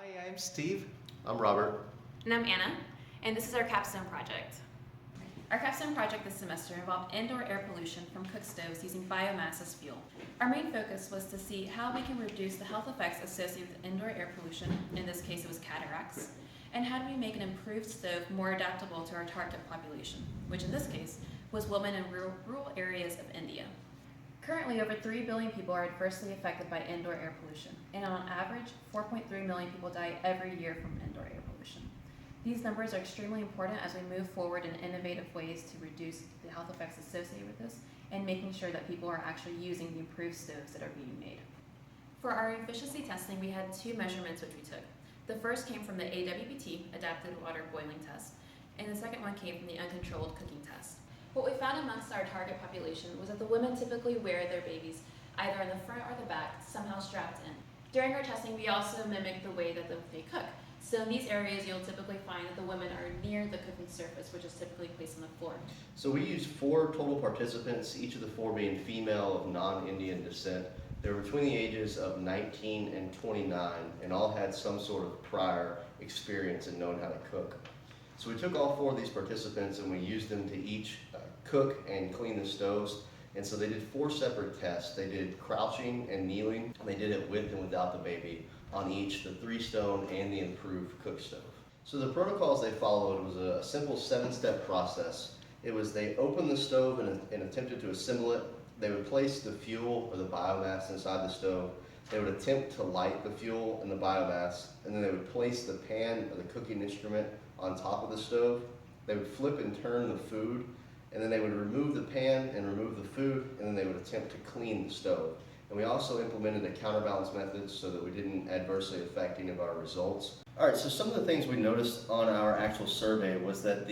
Hi, I'm Steve. I'm Robert. And I'm Anna, and this is our capstone project. Our capstone project this semester involved indoor air pollution from cook stoves using biomass as fuel. Our main focus was to see how we can reduce the health effects associated with indoor air pollution, in this case it was cataracts, and how do we make an improved stove more adaptable to our target population, which in this case was women in rural areas of India. Currently, over 3 billion people are adversely affected by indoor air pollution, and on average, 4.3 million people die every year from indoor air pollution. These numbers are extremely important as we move forward in innovative ways to reduce the health effects associated with this and making sure that people are actually using the improved stoves that are being made. For our efficiency testing, we had 2 measurements which we took. The first came from the AWBT, Adapted Water Boiling Test, and the second one came from the Uncontrolled Cooking Test. What we found amongst our target population was that the women typically wear their babies either in the front or the back, somehow strapped in. During our testing, we also mimicked the way that they cook. So in these areas, you'll typically find that the women are near the cooking surface, which is typically placed on the floor. So we used 4 total participants, each of the 4 being female of non-Indian descent. They were between the ages of 19 and 29 and all had some sort of prior experience in knowing how to cook. So we took all 4 of these participants and we used them to each cook and clean the stoves. And so they did 4 separate tests. They did crouching and kneeling, and they did it with and without the baby on each, the 3-stone and the improved cook stove. So the protocols they followed was a simple 7-step process. It was they opened the stove and attempted to assemble it. They would place the fuel or the biomass inside the stove. They would attempt to light the fuel and the biomass, and then they would place the pan or the cooking instrument on top of the stove. They would flip and turn the food, and then they would remove the pan and remove the food, and then they would attempt to clean the stove. And we also implemented a counterbalance method so that we didn't adversely affect any of our results. All right, so some of the things we noticed on our actual survey was that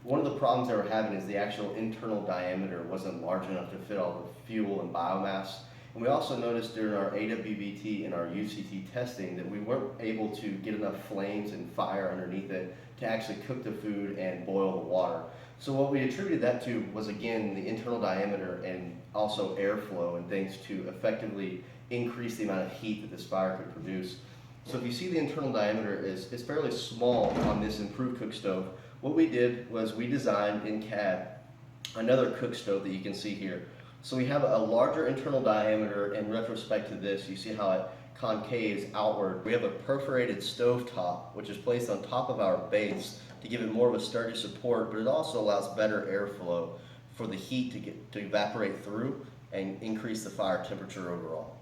one of the problems they were having is the actual internal diameter wasn't large enough to fit all the fuel and biomass. And we also noticed during our AWBT and our UCT testing that we weren't able to get enough flames and fire underneath it to actually cook the food and boil the water. So what we attributed that to was, again, the internal diameter and also airflow and things to effectively increase the amount of heat that this fire could produce. So if you see the internal diameter is fairly small on this improved cook stove, what we did was we designed in CAD another cook stove that you can see here. So we have a larger internal diameter in retrospect to this. You see how it concaves outward. We have a perforated stove top, which is placed on top of our base to give it more of a sturdy support, but it also allows better airflow for the heat to evaporate through and increase the fire temperature overall.